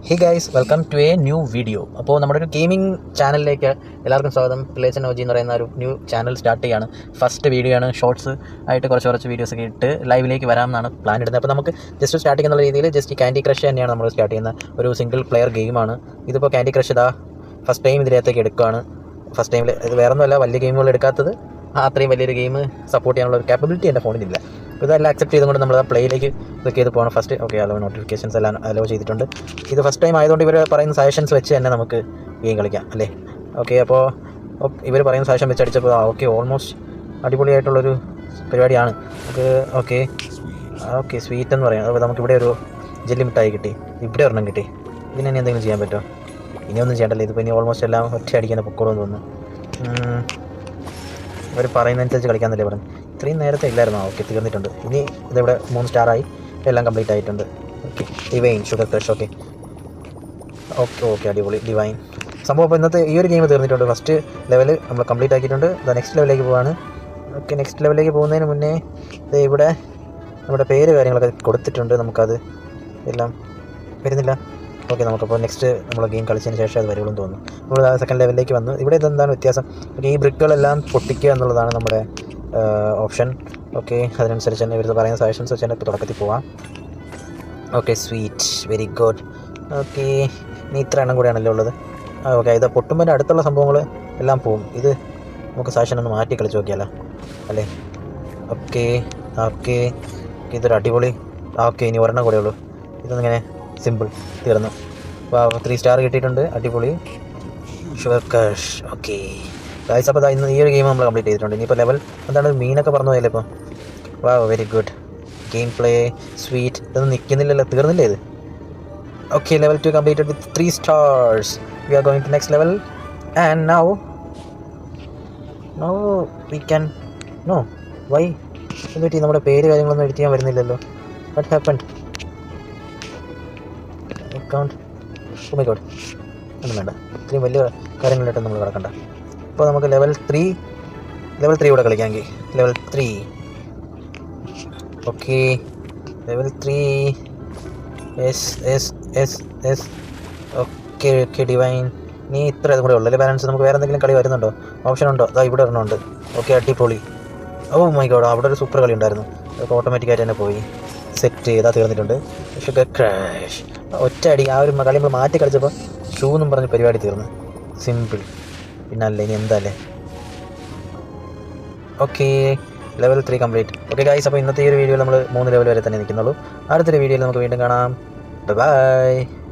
Hey guys, welcome to a new video. അപ്പോൾ നമ്മുടെ ഒരു ഗെയിമിംഗ് ചാനലിലേക്ക് എല്ലാവർക്കും സ്വാഗതം. പ്ലേസ് ഓജി എന്ന് പറയുന്ന ഒരു ന്യൂ ചാനൽ സ്റ്റാർട്ട് ചെയ്യാണ്. ഫസ്റ്റ് വീഡിയോ ആണ്. ഷോർട്സ് ആയിട്ട് കുറച്ച് വീഡിയോസ് ഒക്കെ ഇട്ട് ലൈവിലേക്ക് വരാമെന്നാണ് പ്ലാൻ ഇടുന്നത്. അപ്പോൾ നമുക്ക് ജസ്റ്റ് സ്റ്റാർട്ട് ചെയ്യുന്ന രീതിയിൽ ജസ്റ്റ് ഈ ക്യാൻഡി ക്രഷ് തന്നെയാണ് നമ്മൾ സ്റ്റാർട്ട് ചെയ്യുന്ന ഒരു സിംഗിൾ പ്ലെയർ ഗെയിമാണ്. ഇതിപ്പോൾ ക്യാൻഡി ക്രഷ് ഇതാ ഫസ്റ്റ് ടൈം ഇതിനകത്തേക്ക് എടുക്കുകയാണ്. ഫസ്റ്റ് ടൈമിൽ ഇത് വേറെ ഒന്നുമല്ല, വലിയ ഗെയിമുകൾ എടുക്കാത്തത്. അത്രയും വലിയൊരു ഗെയിം സപ്പോർട്ട് ചെയ്യാനുള്ള ഒരു കാപ്പബിലിറ്റി എൻ്റെ ഫോണിലില്ല. ഇതെല്ലാം അക്സെപ്റ്റ് ചെയ്തുകൊണ്ട് നമ്മൾ ആ പ്ലേയിലേക്ക് ഇതൊക്കെ ചെയ്ത് പോകണം. ഫസ്റ്റ് ഓക്കെ, അലോ നോട്ടിഫിക്കേഷൻസ് എല്ലാം അലോ ചെയ്തിട്ടുണ്ട്. ഇത് ഫസ്റ്റ് ടൈം ആയതുകൊണ്ട് ഇവർ പറയുന്ന സജഷൻസ് വെച്ച് തന്നെ നമുക്ക് ഗെയിം കളിക്കാം അല്ലേ. ഓക്കെ, അപ്പോൾ ഇവർ പറയുന്ന സജഷൻ വെച്ച് അടിച്ചപ്പോൾ ഓക്കെ, ഓൾമോസ്റ്റ് അടിപൊളിയായിട്ടുള്ളൊരു പരിപാടിയാണ്. ഓക്കെ സ്വീറ്റ് എന്ന് പറയാം. അപ്പോൾ നമുക്കിവിടെ ഒരു ജെല്ലി മിഠായി കിട്ടി, ഇവിടെ ഒരെണ്ണം കിട്ടി. ഇതിന് ഇനി എന്തെങ്കിലും ചെയ്യാൻ പറ്റുമോ? ഇനിയൊന്നും ചെയ്യണ്ടല്ലോ, ഇതിപ്പോൾ ഇനി ഓൾമോസ്റ്റ് എല്ലാം ഒറ്റ അടിക്കാൻ പൊക്കോളെന്ന് തോന്നുന്നു. അവർ പറയുന്നതനുസരിച്ച് കളിക്കാമെന്നല്ലേ പറഞ്ഞു. ഇത്രയും നേരത്തെ ഇല്ലായിരുന്നോ? ഓക്കെ, തീർന്നിട്ടുണ്ട്. ഇനി ഇതിവിടെ 3 സ്റ്റാറായി, എല്ലാം കംപ്ലീറ്റ് ആയിട്ടുണ്ട്. Okay, divine sugar crush. Okay അടിപൊളി ഡിവൈൻ സംഭവം. അപ്പോൾ ഇന്നത്തെ ഈ ഒരു ഗെയിം തീർന്നിട്ടുണ്ട്. ഫസ്റ്റ് ലെവൽ നമ്മൾ കംപ്ലീറ്റ് ആക്കിയിട്ടുണ്ട്. നെക്സ്റ്റ് ലെവലിലേക്ക് പോവാണ്. ഓക്കെ, നെക്സ്റ്റ് ലെവലിലേക്ക് പോകുന്നതിന് മുന്നേ ഇവിടെ നമ്മുടെ പേര് കാര്യങ്ങളൊക്കെ കൊടുത്തിട്ടുണ്ട്. നമുക്കത് എല്ലാം വരുന്നില്ല. ഓക്കെ, നമുക്കപ്പോൾ നെക്സ്റ്റ് നമ്മൾ ഗെയിം കളിച്ചതിന് ശേഷം അത് വരുള്ളൂ എന്ന് തോന്നുന്നു. നമ്മൾ സെക്കൻഡ് ലെവലിലേക്ക് വന്നു. ഇവിടെ ഇതെന്താണ് വ്യത്യാസം? ഈ ബ്രിക്കുകളെല്ലാം പൊട്ടിക്കുക എന്നുള്ളതാണ് നമ്മുടെ ഓപ്ഷൻ. ഓക്കെ, അതിനനുസരിച്ച് തന്നെ ഇവർ പറയുന്ന സജഷൻസ് വെച്ച് തന്നെ ഇപ്പോൾ തുടക്കത്തിൽ പോവാം. Okay, sweet, very good. Okay, ഇനി ഇത്ര എണ്ണം കൂടെയാണല്ലോ ഉള്ളത്. ഓക്കെ, ഇത് പൊട്ടുമ്പോൾ അടുത്തുള്ള സംഭവങ്ങൾ എല്ലാം പോവും. ഇത് നമുക്ക് സജഷൻ ഒന്ന് മാറ്റി കളിച്ച് നോക്കിയാലോ അല്ലേ. ഓക്കെ ഇതൊരു അടിപൊളി. ഓക്കെ, ഇനി ഒരെണ്ണം കൂടെ ഉള്ളൂ. ഇതൊന്നിങ്ങനെ സിമ്പിൾ തീർന്നു. 3 സ്റ്റാർ കിട്ടിയിട്ടുണ്ട്. അടിപൊളി ഷുഗർ ക്രഷ്. ഓക്കെ ഗൈസ്, അപ്പോൾ ഇന്ന് ഈ ഒരു ഗെയിം നമ്മൾ കംപ്ലീറ്റ് ചെയ്തിട്ടുണ്ട്. ഇനിയിപ്പോൾ ലെവൽ എന്താണ് മീനൊക്കെ പറഞ്ഞു പോയല്ലേ ഇപ്പോൾ. Very good game play. Sweet, ഇതൊന്നും നിൽക്കുന്നില്ലല്ലോ, തീർന്നില്ലേ ഇത്? Okay, level 2 completed with 3 stars. We are going to next level and now we can why എന്നിട്ട് നമ്മുടെ പേര് കാര്യങ്ങളൊന്നും എഡിറ്റ് ചെയ്യാൻ വരുന്നില്ലല്ലോ. What happened? Account my god, ഒന്നും വേണ്ട. ഇത്രയും വലിയ കാര്യങ്ങളിലായിട്ട് നമ്മൾ കിടക്കണ്ട. ഇപ്പോൾ നമുക്ക് ലെവൽ 3 കൂടെ കളിക്കാമെങ്കിൽ level 3. Okay, level 3 yes. Okay divine. നീ ഇത്ര ഇതും കൂടെ ഉള്ളു അല്ലേ ബാലൻസ്? നമുക്ക് വേറെ എന്തെങ്കിലും കളി വരുന്നുണ്ടോ? ഓപ്ഷൻ ഉണ്ടോ? അതാ ഇവിടെ ഒരെണ്ണമുണ്ട്. ഓക്കെ, അടിപൊളി. മൈ ഗോഡ്, അവിടെ ഒരു സൂപ്പർ കളി ഉണ്ടായിരുന്നു. അതൊക്കെ ഓട്ടോമാറ്റിക്കായിട്ട് തന്നെ പോയി സെറ്റ് ചെയ്താൽ തീർന്നിട്ടുണ്ട്. ഷുഗർ ക്രാഷ് ഒറ്റ അടി. ആ ഒരു കളി നമ്മൾ മാറ്റി കളിച്ചപ്പോൾ ഷൂ എന്നും പറഞ്ഞ് പരിപാടി തീർന്നു. സിമ്പിൾ. പിന്നല്ലേ, ഇനി എന്താല്ലേ. Okay, level 3 complete. Okay guys, അപ്പോൾ ഇന്നത്തെ ഈ ഒരു വീഡിയോയിൽ നമ്മൾ 3 ലെവൽ വരെ തന്നെ നിൽക്കുന്നുള്ളൂ. അടുത്തൊരു വീഡിയോയിൽ നമുക്ക് വീണ്ടും കാണാം. ബൈ.